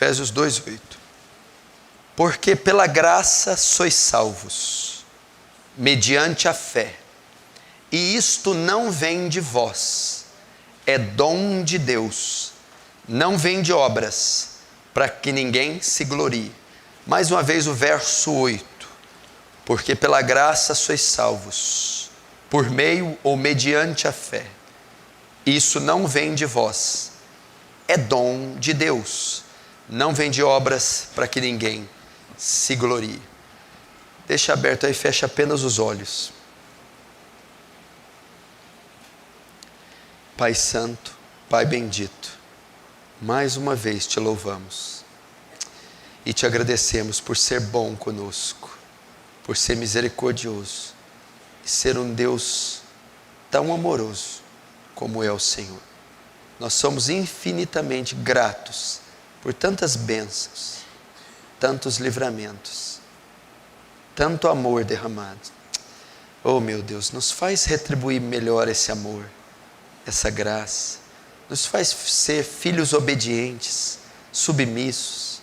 Efésios 2:8. Porque pela graça sois salvos, mediante a fé. E isto não vem de vós, é dom de Deus, não vem de obras, para que ninguém se glorie. Mais uma vez o verso 8. Porque pela graça sois salvos, por meio ou mediante a fé. Isso não vem de vós, é dom de Deus, não vem de obras, para que ninguém se glorie. Deixa aberto aí, fecha apenas os olhos. Pai Santo, Pai bendito, mais uma vez te louvamos e te agradecemos por ser bom conosco, por ser misericordioso e ser um Deus tão amoroso como é o Senhor. Nós somos infinitamente gratos por tantas bênçãos, tantos livramentos, tanto amor derramado. Oh meu Deus, nos faz retribuir melhor esse amor, essa graça, nos faz ser filhos obedientes, submissos,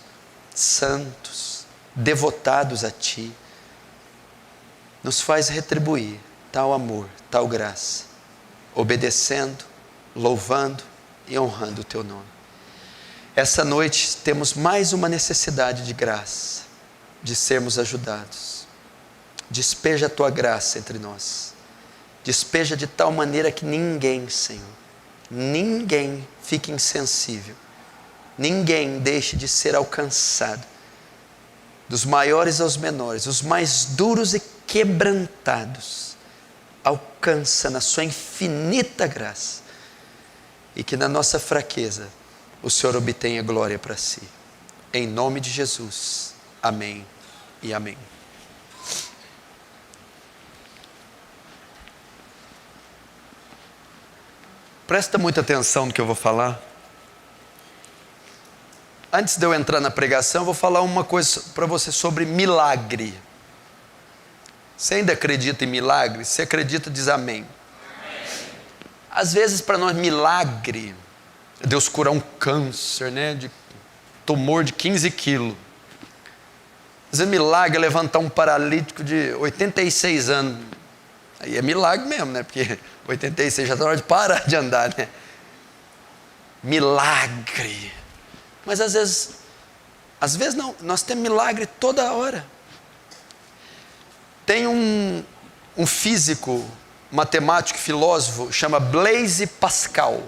santos, devotados a Ti, nos faz retribuir tal amor, tal graça, obedecendo, louvando e honrando o Teu nome. Essa noite temos mais uma necessidade de graça, de sermos ajudados. Despeja a Tua graça entre nós. Despeja de tal maneira que ninguém, Senhor, ninguém fique insensível. Ninguém deixe de ser alcançado. Dos maiores aos menores, os mais duros e quebrantados. Alcança na Sua infinita graça. E que na nossa fraqueza o Senhor obtenha glória para Si. Em nome de Jesus. Amém e amém. Presta muita atenção no que eu vou falar. Antes de eu entrar na pregação, eu vou falar uma coisa para você sobre milagre. Você ainda acredita em milagre? Se acredita, diz amém. Às vezes, para nós, milagre é Deus curar um câncer, né, de tumor de 15 quilos. Às vezes, milagre é levantar um paralítico de 86 anos. Aí é milagre mesmo, né? Porque 86 já está na hora de parar de andar, né? Milagre. Mas às vezes não, nós temos milagre toda hora. Tem um físico, matemático e filósofo, chama Blaise Pascal.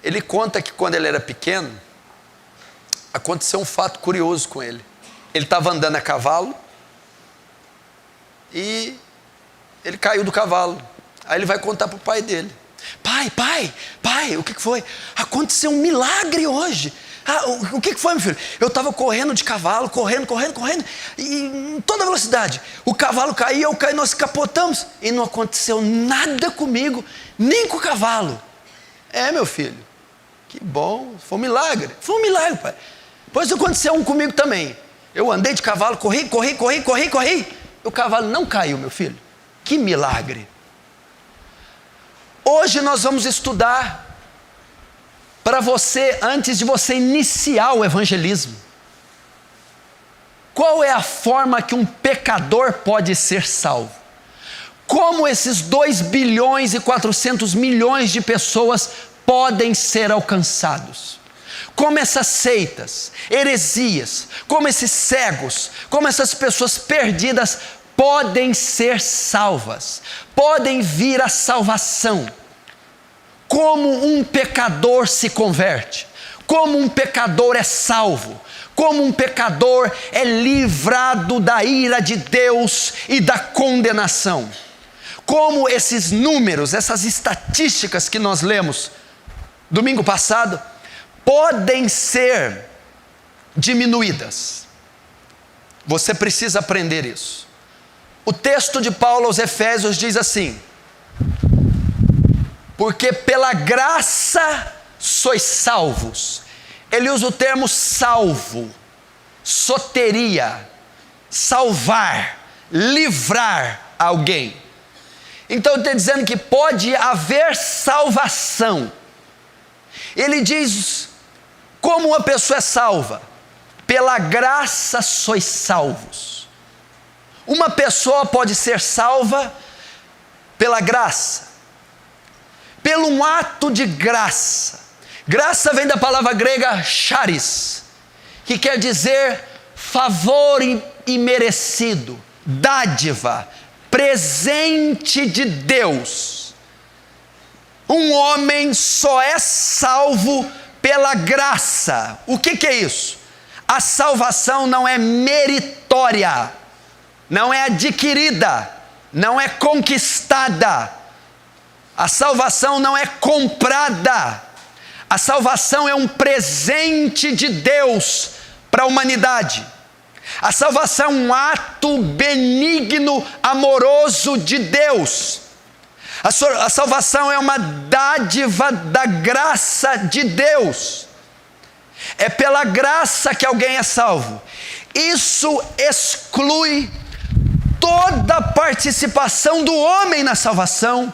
Ele conta que quando ele era pequeno, aconteceu um fato curioso com ele. Ele estava andando a cavalo e ele caiu do cavalo. Aí ele vai contar para o pai dele. Pai, o que foi? Aconteceu um milagre hoje. O que foi, meu filho? Eu estava correndo de cavalo, correndo, e em toda velocidade. O cavalo caiu, eu caí, nós capotamos. E não aconteceu nada comigo, nem com o cavalo. É, meu filho, que bom, foi um milagre. Foi um milagre, pai. Pois aconteceu um comigo também. Eu andei de cavalo, corri. O cavalo não caiu, meu filho. Que milagre. Hoje nós vamos estudar para você, antes de você iniciar o evangelismo, qual é a forma que um pecador pode ser salvo? Como esses 2 bilhões e 400 milhões de pessoas podem ser alcançados? Como essas seitas, heresias, como esses cegos, como essas pessoas perdidas podem ser salvas, podem vir à salvação. Como um pecador se converte, como um pecador é salvo, como um pecador é livrado da ira de Deus e da condenação. Como esses números, essas estatísticas que nós lemos domingo passado, podem ser diminuídas. Você precisa aprender isso. O texto de Paulo aos Efésios diz assim: porque pela graça sois salvos. Ele usa o termo salvo, soteria, salvar, livrar alguém. Então ele está dizendo que pode haver salvação. Ele diz Como uma pessoa é salva? Pela graça sois salvos. Uma pessoa pode ser salva pela graça, pelo um ato de graça. Graça vem da palavra grega charis, que quer dizer favor imerecido, dádiva, presente de Deus. Um homem só é salvo pela graça. O que é isso? A salvação não é meritória, não é adquirida, não é conquistada. A salvação não é comprada. A salvação é um presente de Deus para a humanidade. A salvação é um ato benigno, amoroso de Deus. A salvação é uma dádiva da graça de Deus. É pela graça que alguém é salvo. Isso exclui toda a participação do homem na salvação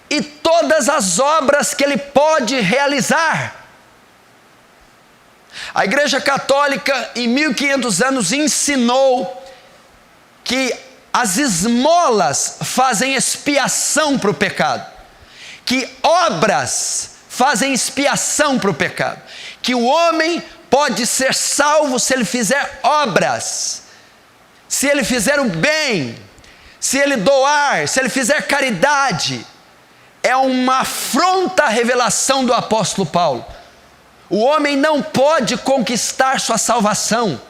e todas as obras que ele pode realizar. A Igreja Católica, em 1500 anos, ensinou que as esmolas fazem expiação para o pecado, que obras fazem expiação para o pecado, que o homem pode ser salvo se ele fizer obras, se ele fizer o bem, se ele doar, se ele fizer caridade. É uma afronta à revelação do apóstolo Paulo. O homem não pode conquistar sua salvação.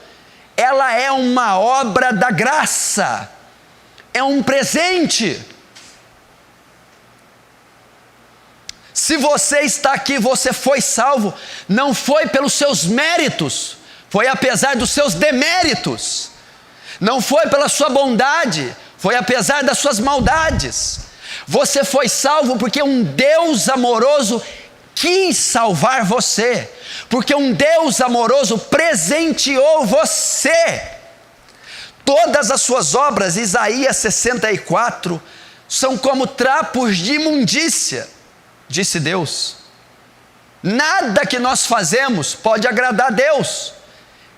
Ela é uma obra da graça. É um presente. Se você está aqui, você foi salvo, não foi pelos seus méritos, foi apesar dos seus deméritos. Não foi pela sua bondade, foi apesar das suas maldades. Você foi salvo porque um Deus amoroso quis salvar você, porque um Deus amoroso presenteou você. Todas as suas obras, Isaías 64, são como trapos de imundícia, disse Deus. Nada que nós fazemos pode agradar a Deus.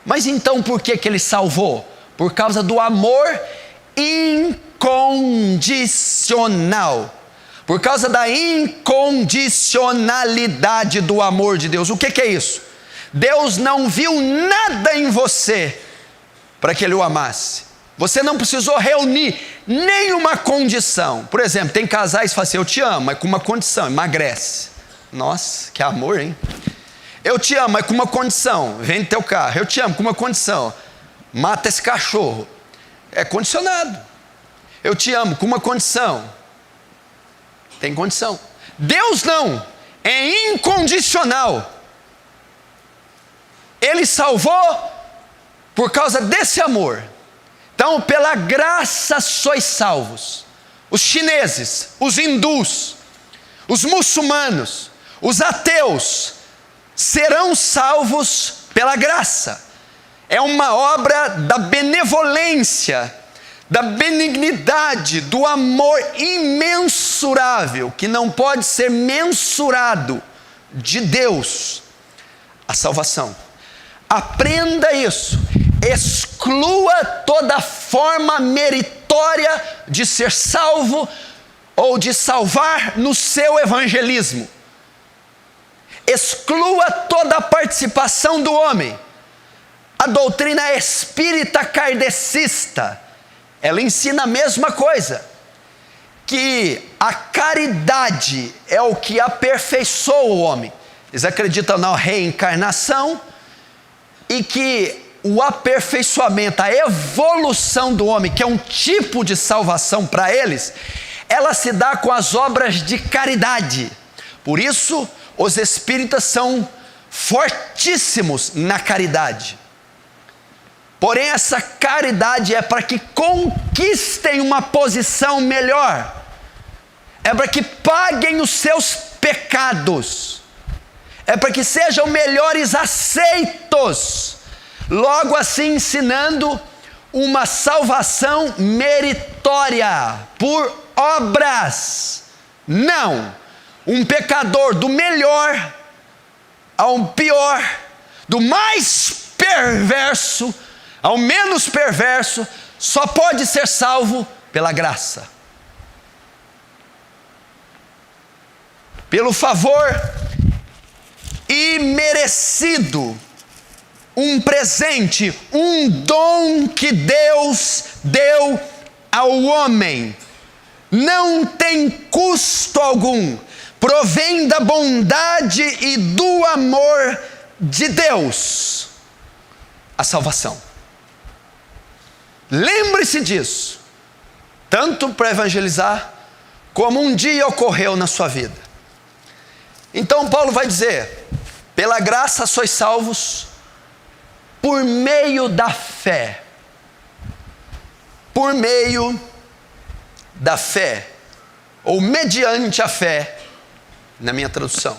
Mas então por que Ele salvou? Por causa do amor incondicional, por causa da incondicionalidade do amor de Deus. O que é isso? Deus não viu nada em você para que Ele o amasse. Você não precisou reunir nenhuma condição. Por exemplo, tem casais que falam assim: eu te amo, mas com uma condição: emagrece. Nossa, que amor, hein? Eu te amo, mas com uma condição: vende teu carro. Eu te amo com uma condição: mata esse cachorro. É condicionado. Eu te amo com uma condição. Tem condição. Deus não, é incondicional. Ele salvou por causa desse amor. Então, pela graça sois salvos. Os chineses, os hindus, os muçulmanos, os ateus serão salvos pela graça. É uma obra da benevolência, da benignidade, do amor imensurável, que não pode ser mensurado, de Deus, a salvação. Aprenda isso. Exclua toda forma meritória de ser salvo ou de salvar no seu evangelismo. Exclua toda a participação do homem. A doutrina espírita kardecista, ela ensina a mesma coisa, que a caridade é o que aperfeiçoa o homem. Eles acreditam na reencarnação e que o aperfeiçoamento, a evolução do homem, que é um tipo de salvação para eles, ela se dá com as obras de caridade. Por isso, os espíritas são fortíssimos na caridade. Porém, essa caridade é para que conquistem uma posição melhor, é para que paguem os seus pecados, é para que sejam melhores aceitos, logo assim ensinando uma salvação meritória, por obras. Não, um pecador do melhor ao pior, do mais perverso ao menos perverso, só pode ser salvo pela graça. Pelo favor imerecido, um presente, um dom que Deus deu ao homem. Não tem custo algum, provém da bondade e do amor de Deus, a salvação. Lembre-se disso, tanto para evangelizar, como um dia ocorreu na sua vida. Então Paulo vai dizer: pela graça sois salvos, por meio da fé. Por meio da fé, ou mediante a fé, na minha tradução.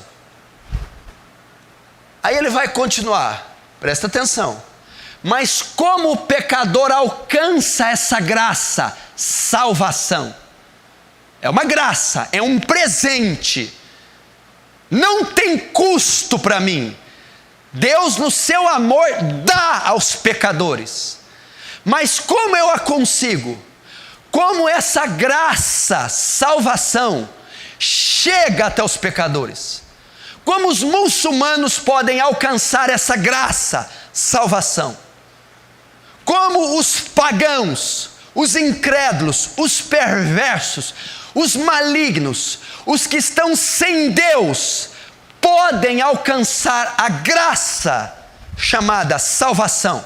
Aí ele vai continuar, presta atenção. Mas como o pecador alcança essa graça, salvação? É uma graça, é um presente. Não tem custo para mim. Deus, no seu amor, dá aos pecadores. Mas como eu a consigo? Como essa graça, salvação, chega até os pecadores? Como os muçulmanos podem alcançar essa graça, salvação? Como os pagãos, os incrédulos, os perversos, os malignos, os que estão sem Deus, podem alcançar a graça chamada salvação?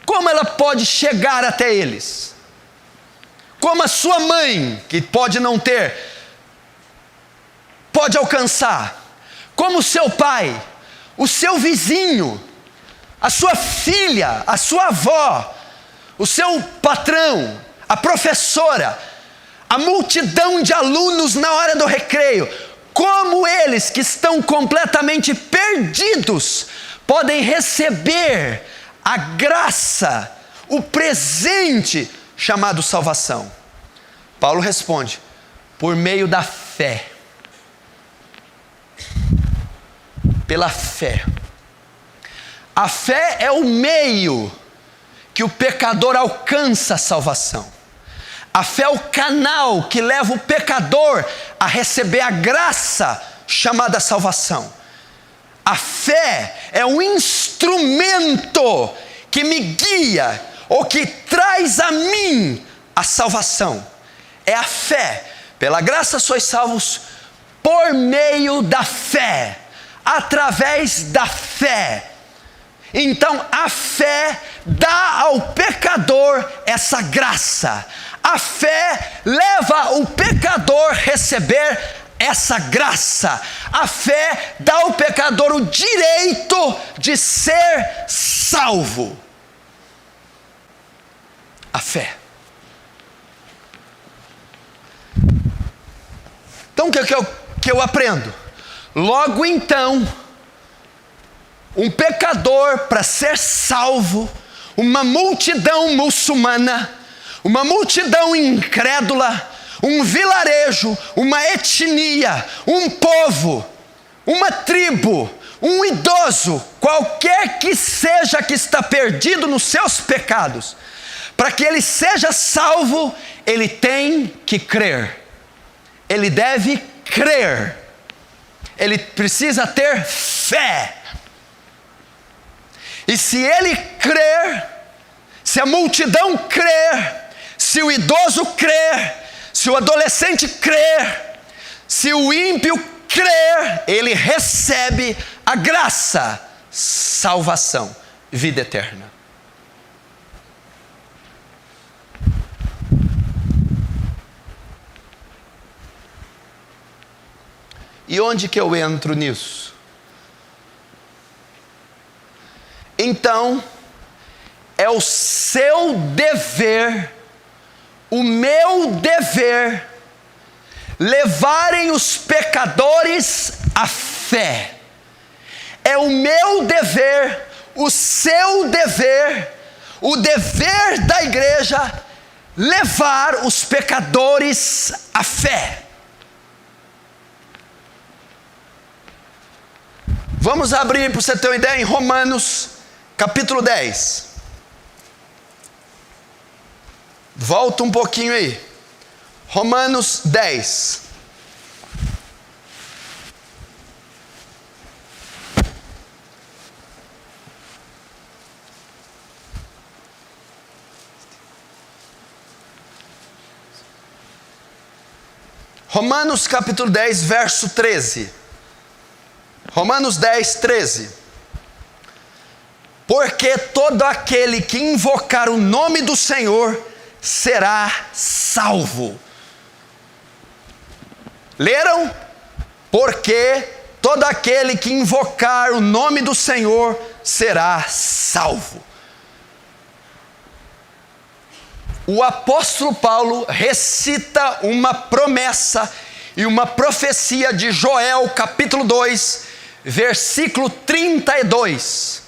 Como ela pode chegar até eles? Como a sua mãe, que pode não ter, pode alcançar? Como o seu pai, o seu vizinho, a sua filha, a sua avó, o seu patrão, a professora, a multidão de alunos na hora do recreio, como eles que estão completamente perdidos podem receber a graça, o presente chamado salvação? Paulo responde: por meio da fé. Pela fé. A fé é o meio que o pecador alcança a salvação. A fé é o canal que leva o pecador a receber a graça chamada salvação. A fé é um instrumento que me guia ou que traz a mim a salvação. É a fé. Pela graça sois salvos por meio da fé, através da fé. Então a fé dá ao pecador essa graça. A fé leva o pecador a receber essa graça. A fé dá ao pecador o direito de ser salvo. A fé. Então o que eu aprendo? Logo então, um pecador, para ser salvo, uma multidão muçulmana, uma multidão incrédula, um vilarejo, uma etnia, um povo, uma tribo, um idoso, qualquer que seja que está perdido nos seus pecados, para que ele seja salvo, ele tem que crer. Ele deve crer. Ele precisa ter fé. E se ele crer, se a multidão crer, se o idoso crer, se o adolescente crer, se o ímpio crer, ele recebe a graça, salvação, vida eterna. E onde que eu entro nisso? Então, é o seu dever, o meu dever, levarem os pecadores à fé. É o meu dever, o seu dever, o dever da igreja, levar os pecadores à fé. Vamos abrir, para você ter uma ideia, em Romanos, capítulo 10. Volta um pouquinho aí. Romanos 10. Romanos capítulo 10, verso 13. Romanos 10, 13. Porque todo aquele que invocar o nome do Senhor será salvo. Leram? Porque todo aquele que invocar o nome do Senhor será salvo. O apóstolo Paulo recita uma promessa e uma profecia de Joel, capítulo 2, versículo 32.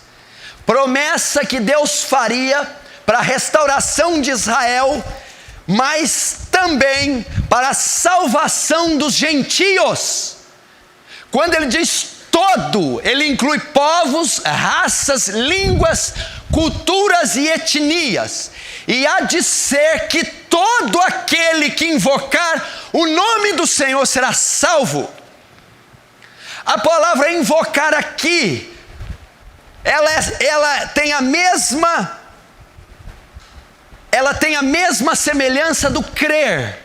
Promessa que Deus faria para a restauração de Israel, mas também para a salvação dos gentios. Quando ele diz todo, ele inclui povos, raças, línguas, culturas e etnias. E há de ser que todo aquele que invocar o nome do Senhor será salvo. A palavra invocar aqui, ela tem a mesma semelhança do crer.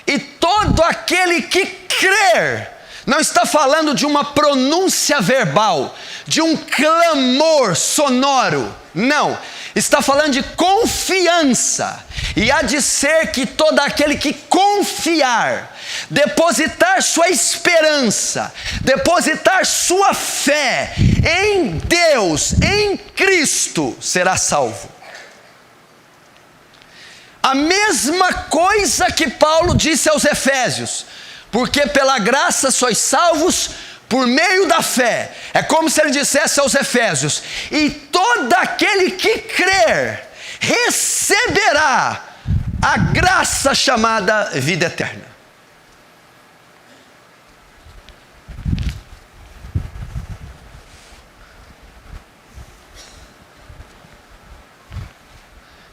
E todo aquele que crer, não está falando de uma pronúncia verbal, de um clamor sonoro, não. Está falando de confiança. E há de ser que todo aquele que confiar, depositar sua esperança, depositar sua fé em Deus, em Cristo, será salvo. A mesma coisa que Paulo disse aos Efésios: porque pela graça sois salvos por meio da fé. É como se ele dissesse aos Efésios: e todo aquele que crer receberá a graça chamada vida eterna.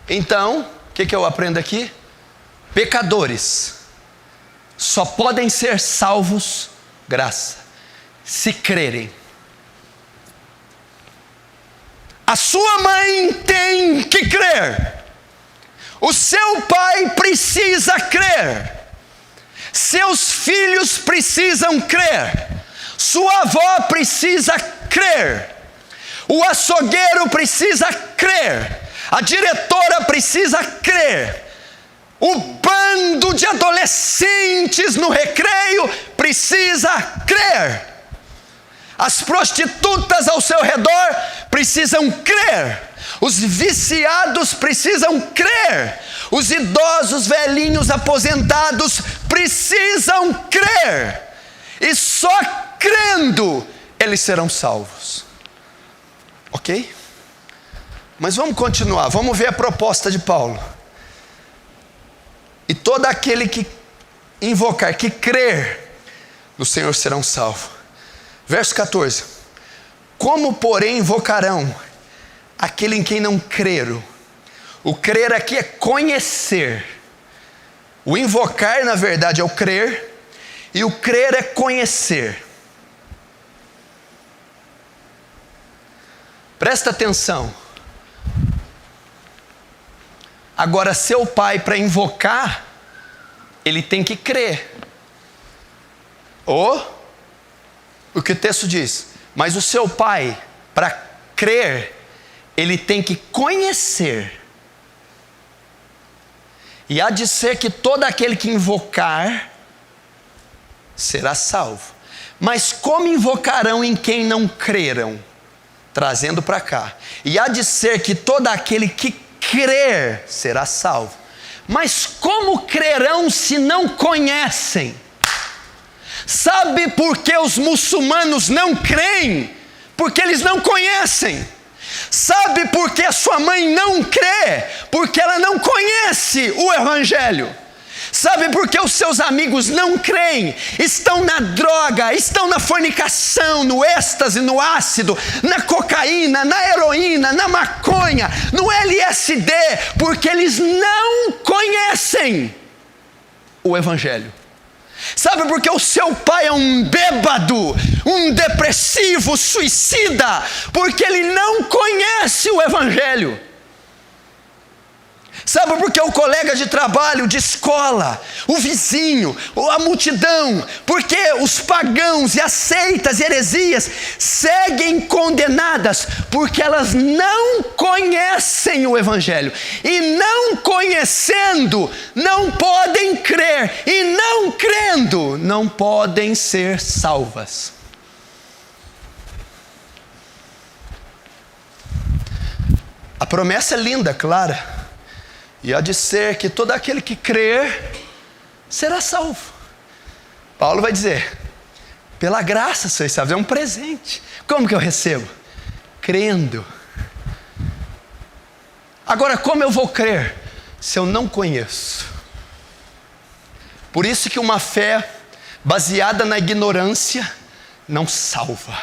Então, o que eu aprendo aqui? Pecadores só podem ser salvos graça, se crerem. A sua mãe tem que crer. O seu pai precisa crer. Seus filhos precisam crer. Sua avó precisa crer. O açougueiro precisa crer. A diretora precisa crer. O bando de adolescentes no recreio precisa crer. As prostitutas ao seu redor precisam crer. Os viciados precisam crer. Os idosos, velhinhos, aposentados precisam crer. E só crendo eles serão salvos. Ok? Mas vamos continuar, vamos ver a proposta de Paulo. E todo aquele que invocar, que crer no Senhor serão salvos. Verso 14. Como, porém, invocarão aquele em quem não creram? O crer aqui é conhecer. O invocar, na verdade, é o crer. E o crer é conhecer. Presta atenção. Agora, seu pai, para invocar, ele tem que crer. Ou, o que o texto diz, mas o seu pai, para crer, ele tem que conhecer. E há de ser que todo aquele que invocar será salvo. Mas como invocarão em quem não creram? Trazendo para cá. E há de ser que todo aquele que crer será salvo. Mas como crerão se não conhecem? Sabe por que os muçulmanos não creem? Porque eles não conhecem. Sabe por que a sua mãe não crê? Porque ela não conhece o Evangelho. Sabe por que os seus amigos não creem? Estão na droga, estão na fornicação, no êxtase, no ácido, na cocaína, na heroína, na maconha, no LSD, porque eles não conhecem o Evangelho. Sabe por que o seu pai é um bêbado, um depressivo, suicida? Porque ele não conhece o Evangelho. Sabe por que o colega de trabalho, de escola, o vizinho, a multidão, porque os pagãos e as seitas e heresias seguem condenadas, porque elas não conhecem o Evangelho, e não conhecendo, não podem crer, e não crendo, não podem ser salvas. A promessa é linda, clara. E há de ser que todo aquele que crer será salvo. Paulo vai dizer, pela graça sois salvos, é um presente. Como que eu recebo? Crendo. Agora, como eu vou crer se eu não conheço? Por isso que uma fé baseada na ignorância não salva.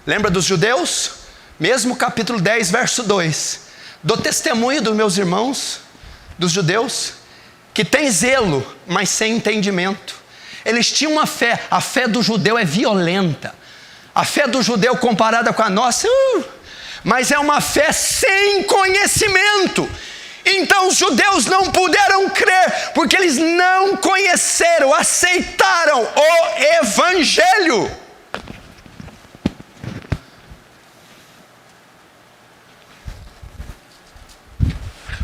Lembra dos judeus? Mesmo capítulo 10, verso 2. Dou testemunho dos meus irmãos, dos judeus, que tem zelo, mas sem entendimento. Eles tinham uma fé, a fé do judeu é violenta. A fé do judeu comparada com a nossa, mas é uma fé sem conhecimento. Então os judeus não puderam crer, porque eles não conheceram, aceitaram o Evangelho.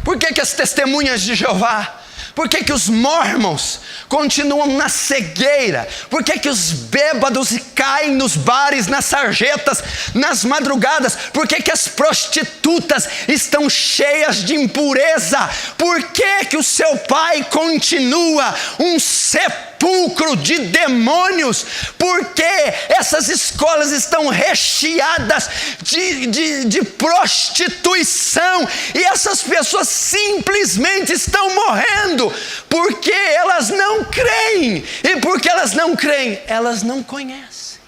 Por que as testemunhas de Jeová? Por que os mormons continuam na cegueira? Por que os bêbados caem nos bares, nas sarjetas, nas madrugadas? Por que as prostitutas estão cheias de impureza? Por que o seu pai continua um sepulcro de demônios? Porque essas escolas estão recheadas de prostituição, e essas pessoas simplesmente estão morrendo, porque elas não creem. E porque elas não creem, elas não conhecem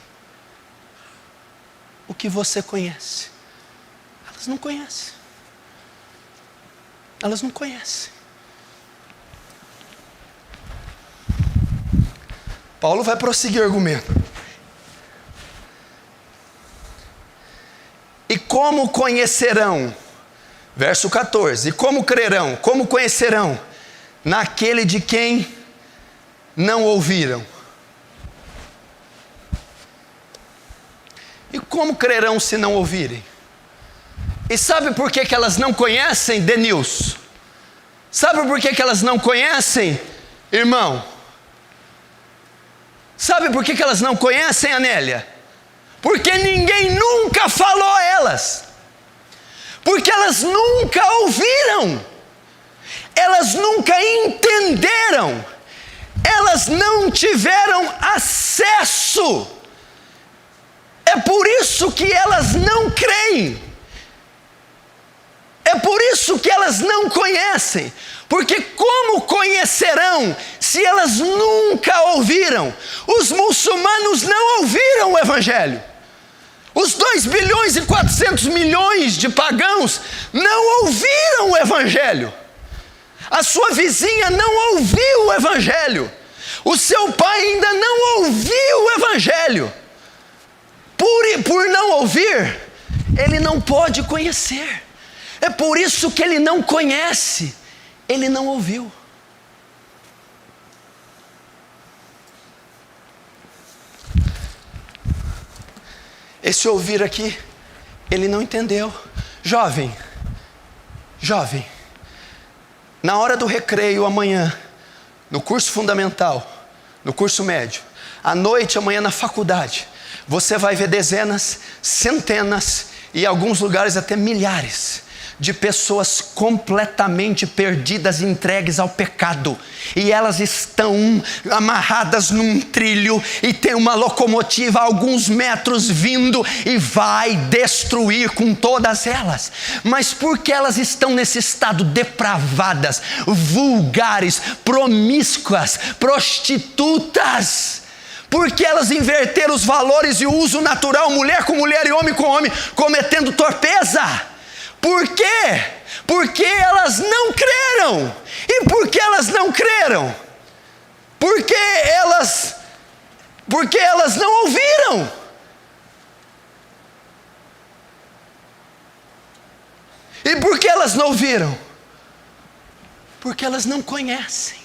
o que você conhece. Elas não conhecem. Elas não conhecem. Paulo vai prosseguir o argumento. E como conhecerão? Verso 14. E como crerão? Como conhecerão? Naquele de quem não ouviram. E como crerão se não ouvirem? E sabe por que elas não conhecem, Denilson? Sabe por que elas não conhecem, irmão? Sabe por que elas não conhecem, Anélia? Porque ninguém nunca falou a elas. Porque elas nunca ouviram. Elas nunca entenderam. Elas não tiveram acesso. É por isso que elas não creem. É por isso que elas não conhecem. Porque como conhecerão se elas nunca ouviram? Os muçulmanos não ouviram o Evangelho. Os 2.400.000.000 de pagãos não ouviram o Evangelho. A sua vizinha não ouviu o Evangelho. O seu pai ainda não ouviu o Evangelho. Por não ouvir, ele não pode conhecer. É por isso que ele não conhece. Ele não ouviu. Esse ouvir aqui, ele não entendeu. Jovem, na hora do recreio amanhã, no curso fundamental, no curso médio, à noite amanhã na faculdade, você vai ver dezenas, centenas e em alguns lugares até milhares de pessoas completamente perdidas, entregues ao pecado, e elas estão amarradas num trilho, e tem uma locomotiva a alguns metros vindo, e vai destruir com todas elas. Mas por que elas estão nesse estado? Depravadas, vulgares, promíscuas, prostitutas. Porque elas inverteram os valores e o uso natural, mulher com mulher e homem com homem, cometendo torpeza. Por quê? Porque elas não creram. E por que elas não creram? Porque elas não ouviram. E por que elas não ouviram? Porque elas não conhecem.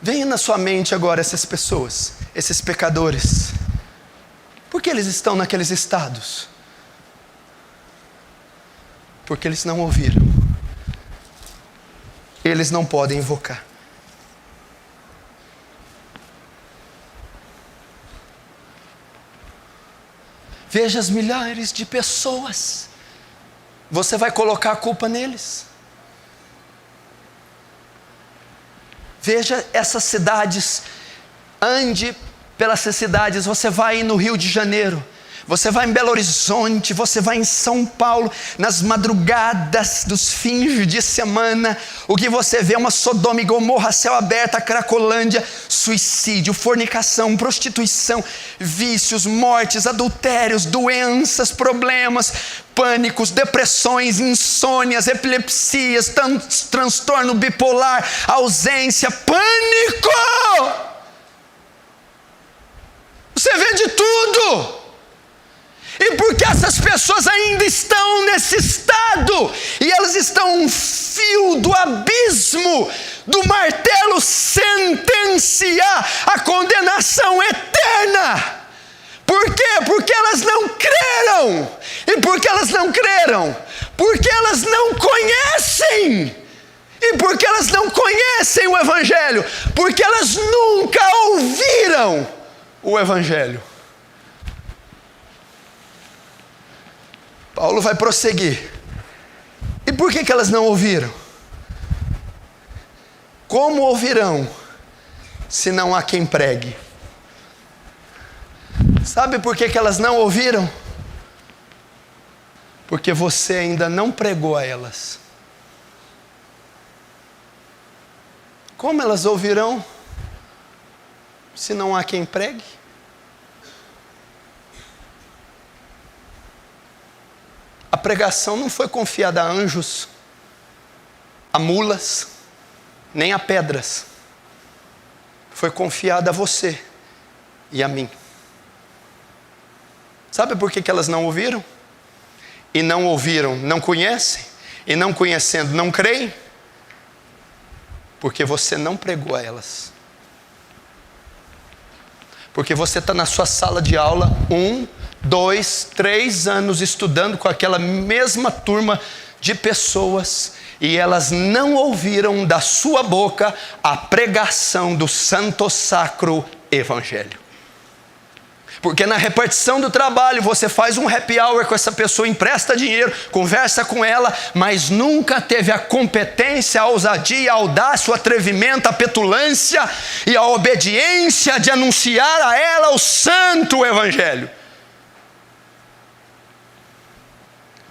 Venha na sua mente agora essas pessoas, esses pecadores. Por que eles estão naqueles estados? Porque eles não ouviram. Eles não podem invocar. Veja as milhares de pessoas. Você vai colocar a culpa neles? Veja essas cidades, ande pelas cidades, você vai no Rio de Janeiro, você vai em Belo Horizonte, você vai em São Paulo, nas madrugadas dos fins de semana, o que você vê é uma Sodoma e Gomorra, céu aberto, a Cracolândia, suicídio, fornicação, prostituição, vícios, mortes, adultérios, doenças, problemas, pânicos, depressões, insônias, epilepsias, transtorno bipolar, ausência, pânico! Você vê de tudo! E porque essas pessoas ainda estão nesse estado, e elas estão a um fio do abismo, do martelo sentenciar a condenação eterna. Por quê? Porque elas não creram. E por que elas não creram? Porque elas não conhecem. E por que elas não conhecem o Evangelho? Porque elas nunca ouviram o Evangelho. Paulo vai prosseguir. E por que elas não ouviram? Como ouvirão se não há quem pregue? Sabe por que elas não ouviram? Porque você ainda não pregou a elas. Como elas ouvirão se não há quem pregue? A pregação não foi confiada a anjos, a mulas, nem a pedras. Foi confiada a você e a mim. Sabe por que elas não ouviram? E não ouviram, não conhecem? E não conhecendo, não creem? Porque você não pregou a elas. Porque você está na sua sala de aula 1, 2, 3 anos estudando com aquela mesma turma de pessoas, e elas não ouviram da sua boca a pregação do santo sacro evangelho. Porque na repartição do trabalho você faz um happy hour com essa pessoa, empresta dinheiro, conversa com ela, mas nunca teve a competência, a ousadia, a audácia, o atrevimento, a petulância e a obediência de anunciar a ela o santo evangelho.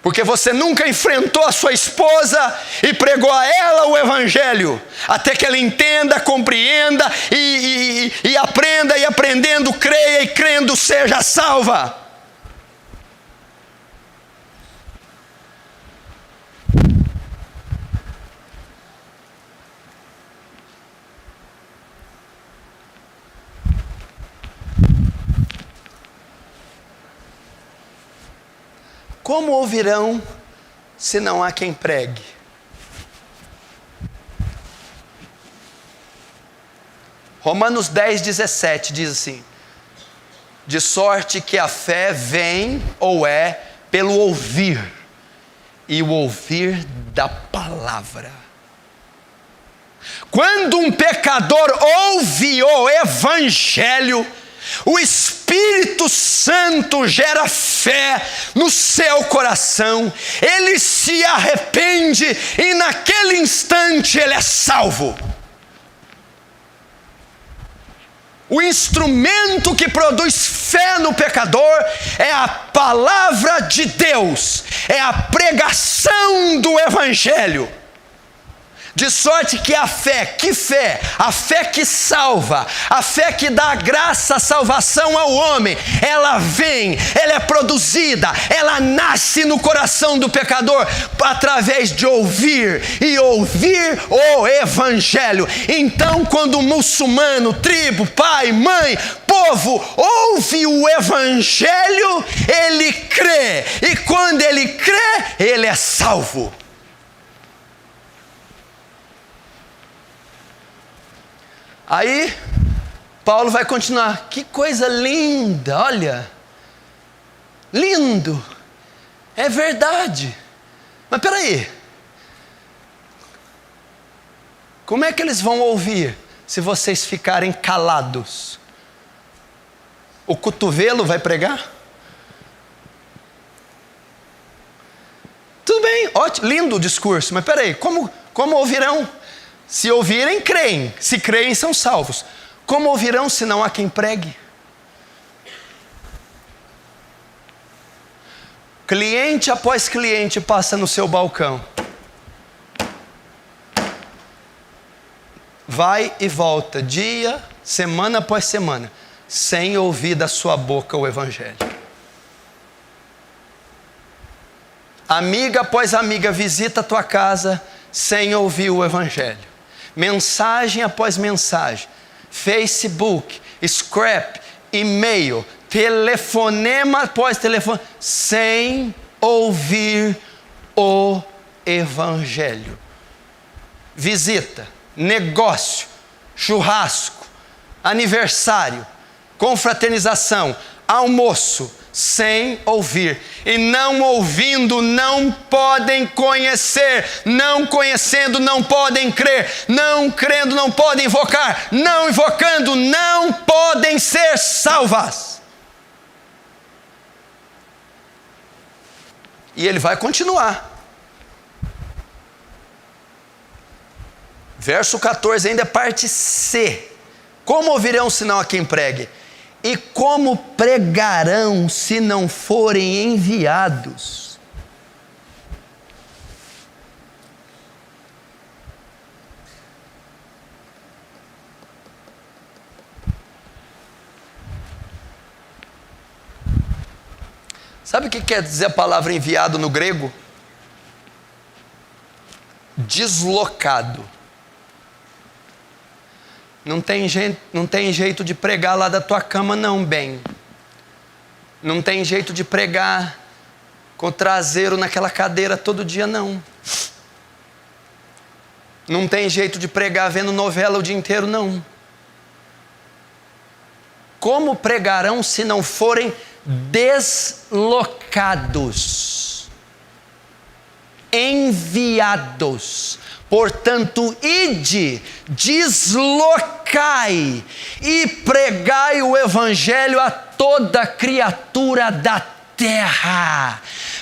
Porque você nunca enfrentou a sua esposa e pregou a ela o evangelho, até que ela entenda, compreenda e aprenda, e aprendendo creia, e crendo seja salva. Como ouvirão se não há quem pregue? Romanos 10:17 diz assim: de sorte que a fé vem ou é pelo ouvir, e o ouvir da palavra. Quando um pecador ouve o evangelho, o Espírito Espírito Santo gera fé no seu coração, ele se arrepende e naquele instante ele é salvo. O instrumento que produz fé no pecador é a palavra de Deus, é a pregação do Evangelho. De sorte que a fé? Que fé? A fé que salva, a fé que dá graça, a salvação ao homem, ela vem, ela é produzida, ela nasce no coração do pecador através de ouvir e ouvir o Evangelho. Então, quando o muçulmano, tribo, pai, mãe, povo ouve o Evangelho, ele crê, e quando ele crê, ele é salvo. Aí, Paulo vai continuar. Que coisa linda, olha. Lindo. É verdade. Mas peraí. Como é que eles vão ouvir se vocês ficarem calados? O cotovelo vai pregar? Tudo bem, ótimo, lindo o discurso. Mas peraí, como ouvirão? Se ouvirem, creem. Se creem, são salvos. Como ouvirão se não há quem pregue? Cliente após cliente passa no seu balcão. Vai e volta, dia, semana após semana, sem ouvir da sua boca o Evangelho. Amiga após amiga visita a tua casa sem ouvir o Evangelho. Mensagem após mensagem, Facebook, Scrap, e-mail, telefonema após telefone, sem ouvir o Evangelho. Visita, negócio, churrasco, aniversário, confraternização, almoço, sem ouvir. E não ouvindo não podem conhecer, não conhecendo não podem crer, não crendo não podem invocar, não invocando não podem ser salvas. E ele vai continuar. Verso 14 ainda é parte C. Como ouvirão se não há quem pregue? E como pregarão se não forem enviados? Sabe o que quer dizer a palavra enviado no grego? Deslocado. Não tem jeito de pregar lá da tua cama não, bem. Não tem jeito de pregar com o traseiro naquela cadeira todo dia não. Não tem jeito de pregar vendo novela o dia inteiro não. Como pregarão se não forem deslocados? Enviados. Portanto, ide, deslocai e pregai o Evangelho a toda criatura da terra.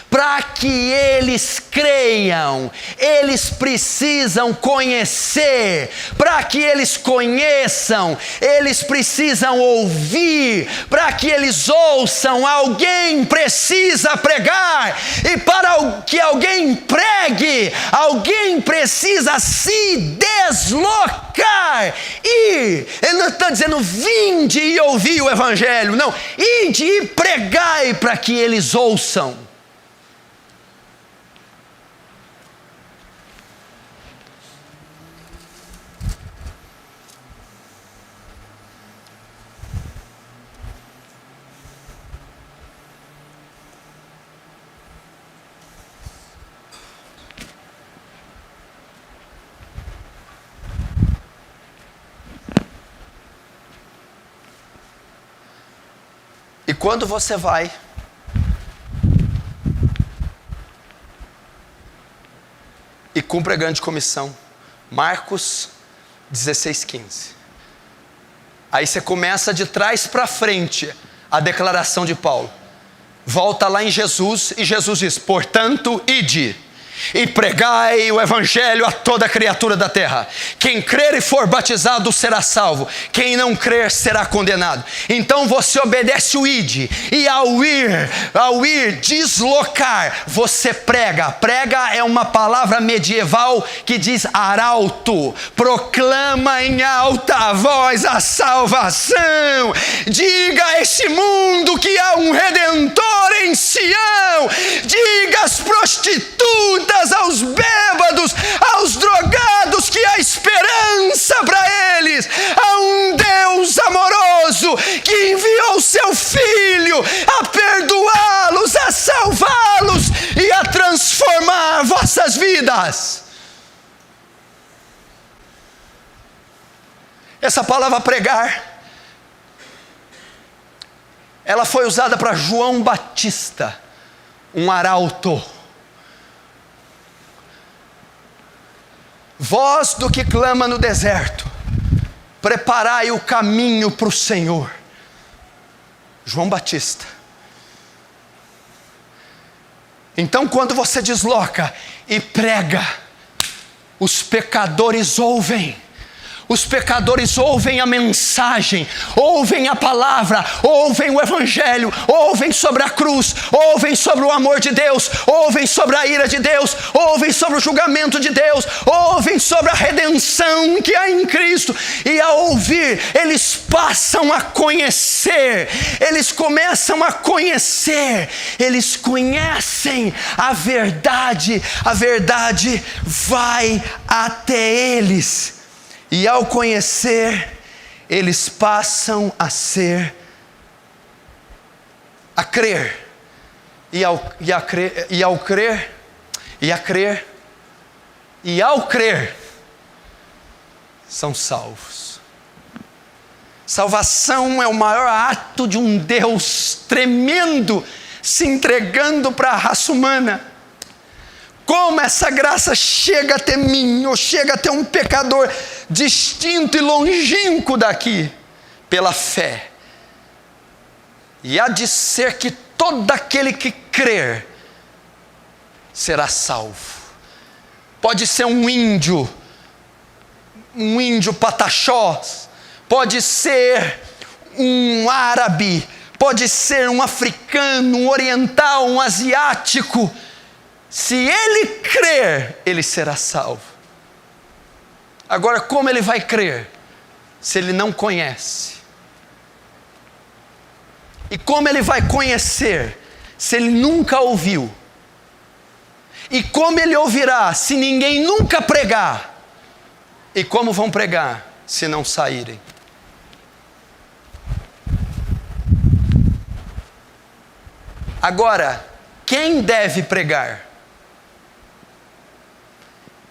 Para que eles creiam, eles precisam conhecer. Para que eles conheçam, eles precisam ouvir. Para que eles ouçam, alguém precisa pregar. E para que alguém pregue, alguém precisa se deslocar. Ir. Ele não está dizendo vinde e ouvi o Evangelho. Não, ide e pregai para que eles ouçam. E quando você vai e cumpre a grande comissão, Marcos 16:15. Aí você começa de trás para frente a declaração de Paulo. Volta lá em Jesus, e Jesus diz: portanto, ide e pregai o evangelho a toda criatura da terra. Quem crer e for batizado será salvo, quem não crer será condenado. Então você obedece o ide, e ao ir deslocar, você prega. Prega é uma palavra medieval que diz arauto. Proclama em alta voz a salvação. Diga a esse mundo que há um Redentor em Sião. Diga às prostitutas, aos bêbados, aos drogados, que há esperança para eles. Há um Deus amoroso que enviou seu Filho a perdoá-los, a salvá-los e a transformar vossas vidas. Essa palavra pregar, ela foi usada para João Batista, um arauto. Voz do que clama no deserto, preparai o caminho para o Senhor. João Batista. Então, quando você desloca e prega, os pecadores ouvem. Os pecadores ouvem a mensagem, ouvem a palavra, ouvem o evangelho, ouvem sobre a cruz, ouvem sobre o amor de Deus, ouvem sobre a ira de Deus, ouvem sobre o julgamento de Deus, ouvem sobre a redenção que há em Cristo. E ao ouvir, eles passam a conhecer, eles começam a conhecer, eles conhecem a verdade vai até eles. E ao conhecer, eles passam a crer. E ao crer, são salvos. Salvação é o maior ato de um Deus tremendo se entregando para a raça humana. Como essa graça chega até mim, ou chega até um pecador distinto e longínquo daqui, pela fé. E há de ser que todo aquele que crer será salvo. Pode ser um índio pataxó, pode ser um árabe, pode ser um africano, um oriental, um asiático. Se ele crer, ele será salvo. Agora, como ele vai crer se ele não conhece? E como ele vai conhecer se ele nunca ouviu? E como ele ouvirá se ninguém nunca pregar? E como vão pregar se não saírem? Agora, quem deve pregar?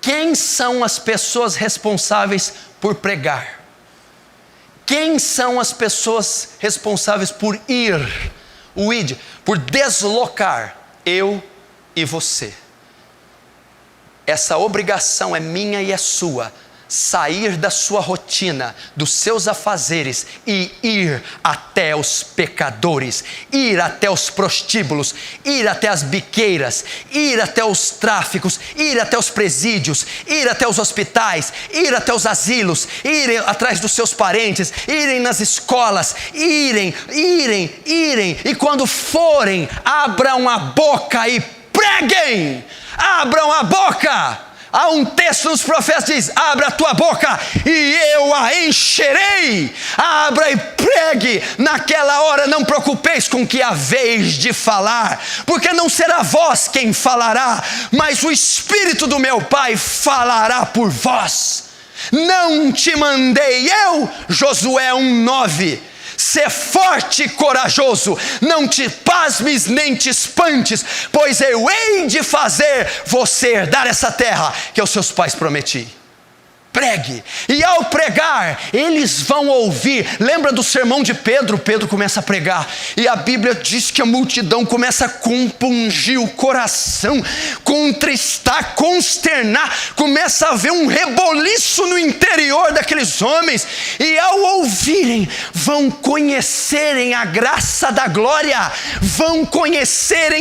Quem são as pessoas responsáveis por pregar? Quem são as pessoas responsáveis por ir? O id, por deslocar eu e você. Essa obrigação é minha e é sua. Sair da sua rotina, dos seus afazeres e ir até os pecadores, ir até os prostíbulos, ir até as biqueiras, ir até os tráficos, ir até os presídios, ir até os hospitais, ir até os asilos, irem atrás dos seus parentes, irem nas escolas, irem, e quando forem, abram a boca e preguem, abram a boca. Há um texto nos profetas que diz: abra a tua boca e eu a encherei. Abra e pregue. Naquela hora não preocupeis com que haveis de falar, porque não será vós quem falará, mas o Espírito do meu Pai falará por vós. Não te mandei eu, Josué 1:9. Sê forte e corajoso, não te pasmes nem te espantes, pois eu hei de fazer você herdar essa terra que aos seus pais prometi. pregue. E ao pregar, eles vão ouvir. Lembra do sermão de Pedro? Pedro começa a pregar. E a Bíblia diz que a multidão começa a compungir o coração, contristar, consternar. Começa a haver um reboliço no interior daqueles homens. E ao ouvirem, vão conhecerem a graça da glória. Vão conhecer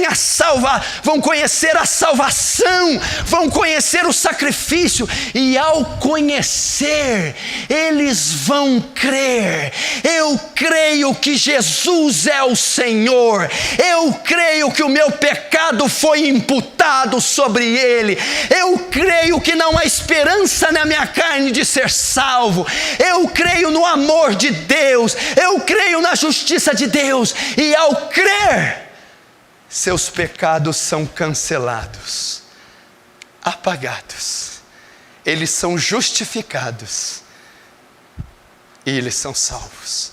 a salvação. Vão conhecer o sacrifício. E ao conhecer, eles vão crer. Eu creio que Jesus é o Senhor. Eu creio que o meu pecado foi imputado sobre ele. Eu creio que não há esperança na minha carne de ser salvo. Eu creio no amor de Deus. Eu creio na justiça de Deus. E ao crer, seus pecados são cancelados, apagados. Eles são justificados e eles são salvos.